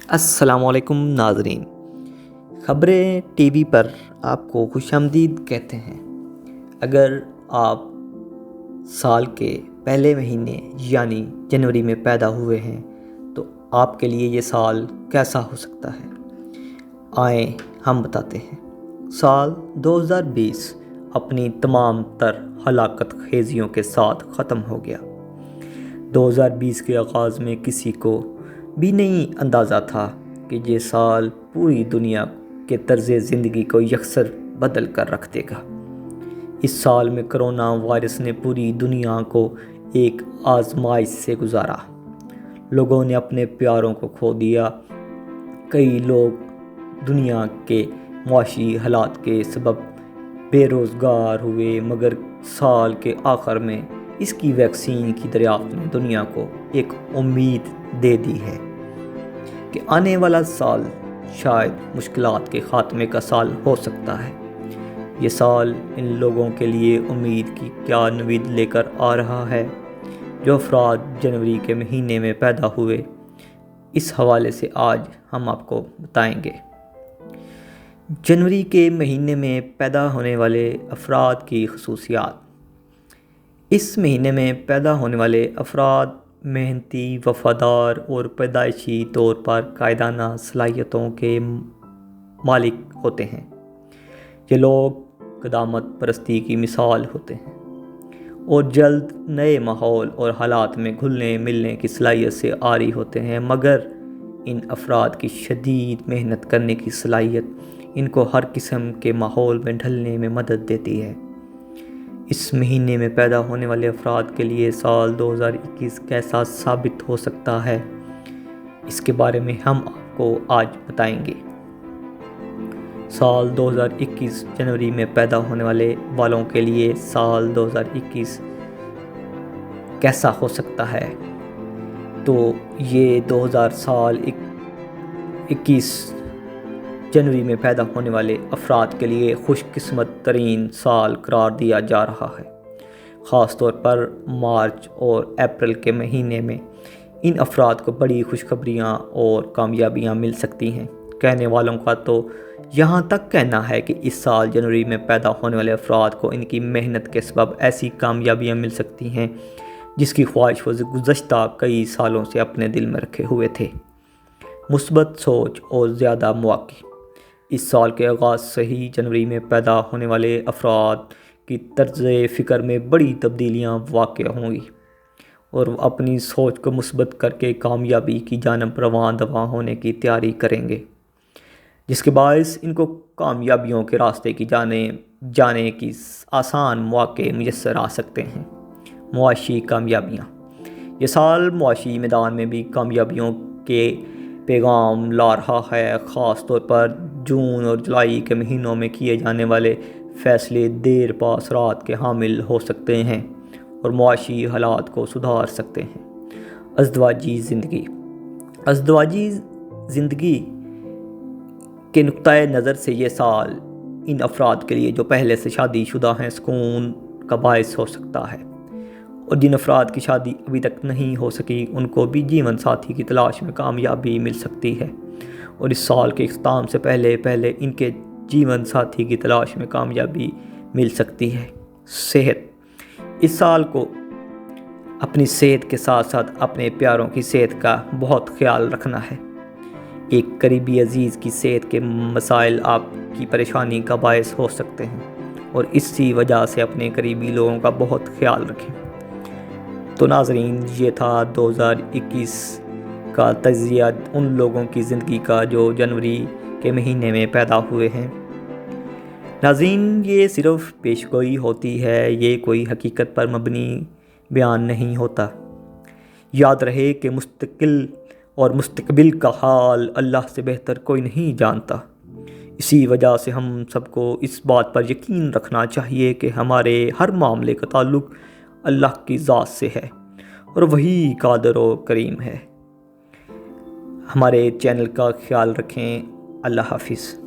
السلام علیکم ناظرین، خبریں ٹی وی پر آپ کو خوش آمدید کہتے ہیں۔ اگر آپ سال کے پہلے مہینے یعنی جنوری میں پیدا ہوئے ہیں تو آپ کے لیے یہ سال کیسا ہو سکتا ہے؟ آئیں ہم بتاتے ہیں۔ سال 2020 اپنی تمام تر ہلاکت خیزیوں کے ساتھ ختم ہو گیا۔ 2020 کے آغاز میں کسی کو بھی نہیں اندازہ تھا کہ یہ سال پوری دنیا کے طرز زندگی کو یکسر بدل کر رکھ دے گا۔ اس سال میں کرونا وائرس نے پوری دنیا کو ایک آزمائش سے گزارا۔ لوگوں نے اپنے پیاروں کو کھو دیا۔ کئی لوگ دنیا کے معاشی حالات کے سبب بے روزگار ہوئے، مگر سال کے آخر میں اس کی ویکسین کی دریافت نے دنیا کو ایک امید دے دی ہے کہ آنے والا سال شاید مشکلات کے خاتمے کا سال ہو سکتا ہے۔ یہ سال ان لوگوں کے لیے امید کی کیا نوید لے کر آ رہا ہے جو افراد جنوری کے مہینے میں پیدا ہوئے، اس حوالے سے آج ہم آپ کو بتائیں گے۔ جنوری کے مہینے میں پیدا ہونے والے افراد کی خصوصیات۔ اس مہینے میں پیدا ہونے والے افراد محنتی، وفادار اور پیدائشی طور پر قائدانہ صلاحیتوں کے مالک ہوتے ہیں۔ یہ لوگ قدامت پرستی کی مثال ہوتے ہیں اور جلد نئے ماحول اور حالات میں گھلنے ملنے کی صلاحیت سے عاری ہوتے ہیں، مگر ان افراد کی شدید محنت کرنے کی صلاحیت ان کو ہر قسم کے ماحول میں ڈھلنے میں مدد دیتی ہے۔ اس مہینے میں پیدا ہونے والے افراد کے لیے سال 2021 کیسا ثابت ہو سکتا ہے، اس کے بارے میں ہم آپ کو آج بتائیں گے۔ سال 2021 جنوری میں پیدا ہونے والوں کے لیے سال 2021 کیسا ہو سکتا ہے؟ تو یہ 2021 جنوری میں پیدا ہونے والے افراد کے لیے خوش قسمت ترین سال قرار دیا جا رہا ہے۔ خاص طور پر مارچ اور اپریل کے مہینے میں ان افراد کو بڑی خوشخبریاں اور کامیابیاں مل سکتی ہیں۔ کہنے والوں کا تو یہاں تک کہنا ہے کہ اس سال جنوری میں پیدا ہونے والے افراد کو ان کی محنت کے سبب ایسی کامیابیاں مل سکتی ہیں جس کی خواہش وہ گزشتہ کئی سالوں سے اپنے دل میں رکھے ہوئے تھے۔ مثبت سوچ اور زیادہ مواقع۔ اس سال کے آغاز سے ہی جنوری میں پیدا ہونے والے افراد کی طرز فکر میں بڑی تبدیلیاں واقع ہوں گی اور وہ اپنی سوچ کو مثبت کر کے کامیابی کی جانب رواں دواں ہونے کی تیاری کریں گے، جس کے باعث ان کو کامیابیوں کے راستے کی جانے کی آسان مواقع میسر آ سکتے ہیں۔ معاشی کامیابیاں۔ یہ سال معاشی میدان میں بھی کامیابیوں کے پیغام لا رہا ہے۔ خاص طور پر جون اور جولائی کے مہینوں میں کیے جانے والے فیصلے دیر پا اثرات کے حامل ہو سکتے ہیں اور معاشی حالات کو سدھار سکتے ہیں۔ ازدواجی زندگی۔ ازدواجی زندگی کے نقطۂ نظر سے یہ سال ان افراد کے لیے جو پہلے سے شادی شدہ ہیں سکون کا باعث ہو سکتا ہے، اور جن افراد کی شادی ابھی تک نہیں ہو سکی ان کو بھی جیون ساتھی کی تلاش میں کامیابی مل سکتی ہے، اور اس سال کے اختتام سے پہلے ان کے جیون ساتھی کی تلاش میں کامیابی مل سکتی ہے۔ صحت۔ اس سال کو اپنی صحت کے ساتھ ساتھ اپنے پیاروں کی صحت کا بہت خیال رکھنا ہے۔ ایک قریبی عزیز کی صحت کے مسائل آپ کی پریشانی کا باعث ہو سکتے ہیں اور اسی وجہ سے اپنے قریبی لوگوں کا بہت خیال رکھیں۔ تو ناظرین، یہ تھا 2021 کا تجزیہ ان لوگوں کی زندگی کا جو جنوری کے مہینے میں پیدا ہوئے ہیں۔ ناظرین، یہ صرف پیشگوئی ہوتی ہے، یہ کوئی حقیقت پر مبنی بیان نہیں ہوتا۔ یاد رہے کہ مستقبل کا حال اللہ سے بہتر کوئی نہیں جانتا۔ اسی وجہ سے ہم سب کو اس بات پر یقین رکھنا چاہیے کہ ہمارے ہر معاملے کا تعلق اللہ کی ذات سے ہے اور وہی قادر و کریم ہے۔ ہمارے چینل کا خیال رکھیں۔ اللہ حافظ۔